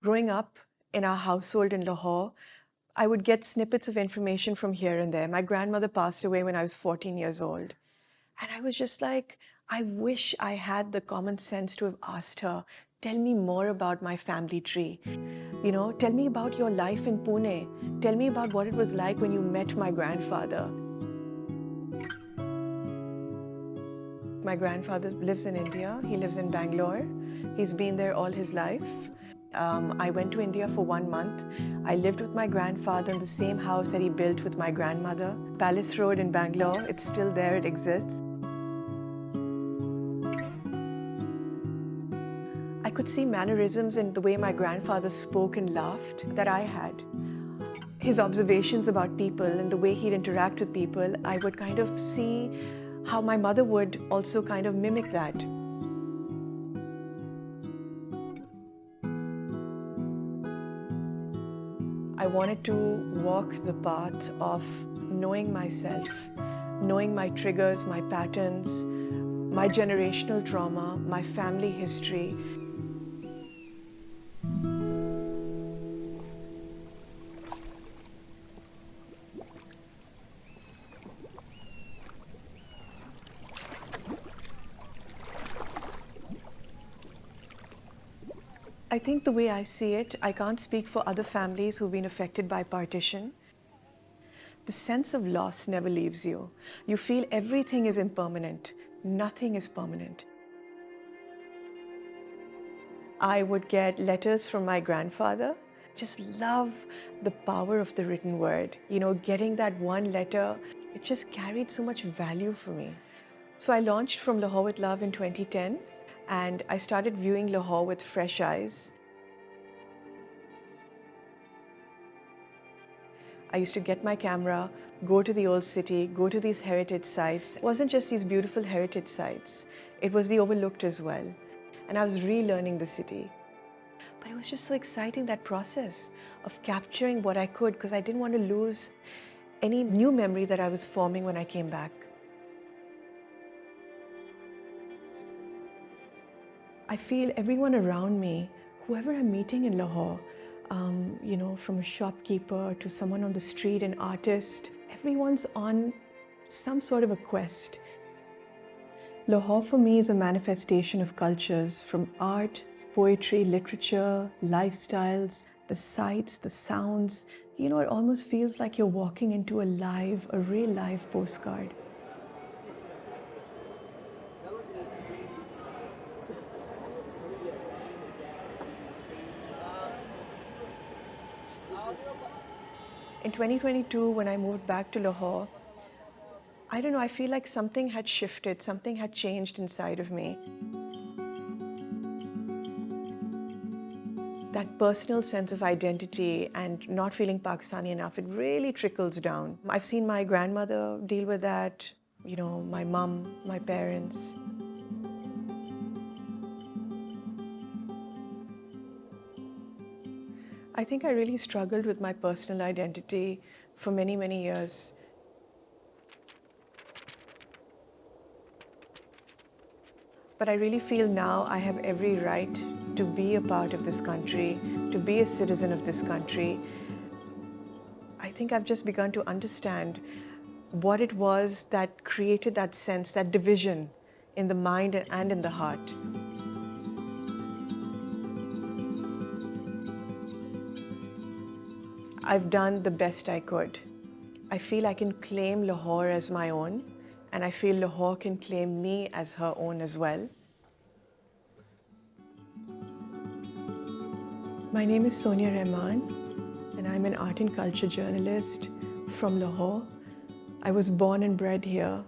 Growing up in our household in Lahore, I would get snippets of information from here and there. My grandmother passed away when I was 14 years old. And I was just like, I wish I had the common sense to have asked her, tell me more about my family tree. Tell me about your life in Pune. Tell me about what it was like when you met my grandfather. My grandfather lives in India. He lives in Bangalore. He's been there all his life. I went to India for 1 month. I lived with my grandfather in the same house that he built with my grandmother. Palace Road in Bangalore, it's still there, it exists. I could see mannerisms in the way my grandfather spoke and laughed that I had. His observations about people and the way he'd interact with people, I would kind of see how my mother would also kind of mimic that. I wanted to walk the path of knowing myself, knowing my triggers, my patterns, my generational trauma, my family history. I think the way I see it, I can't speak for other families who've been affected by partition. The sense of loss never leaves you. You feel everything is impermanent. Nothing is permanent. I would get letters from my grandfather. Just love the power of the written word. Getting that one letter, it just carried so much value for me. So I launched From Lahore with Love in 2010, and I started viewing Lahore with fresh eyes. I used to get my camera, go to the old city, go to these heritage sites. It wasn't just these beautiful heritage sites, it was the overlooked as well. And I was relearning the city. But it was just so exciting, that process of capturing what I could, because I didn't want to lose any new memory that I was forming when I came back. I feel everyone around me, whoever I'm meeting in Lahore, from a shopkeeper to someone on the street, an artist, everyone's on some sort of a quest. Lahore for me is a manifestation of cultures, from art, poetry, literature, lifestyles, the sights, the sounds. It almost feels like you're walking into a real live postcard. In 2022, when I moved back to Lahore, I don't know, I feel like something had shifted, something had changed inside of me. That personal sense of identity and not feeling Pakistani enough, it really trickles down. I've seen my grandmother deal with that, my mum, my parents. I think I really struggled with my personal identity for many, many years. But I really feel now I have every right to be a part of this country, to be a citizen of this country. I think I've just begun to understand what it was that created that sense, that division in the mind and in the heart. I've done the best I could. I feel I can claim Lahore as my own, and I feel Lahore can claim me as her own as well. My name is Sonia Rahman, and I'm an art and culture journalist from Lahore. I was born and bred here.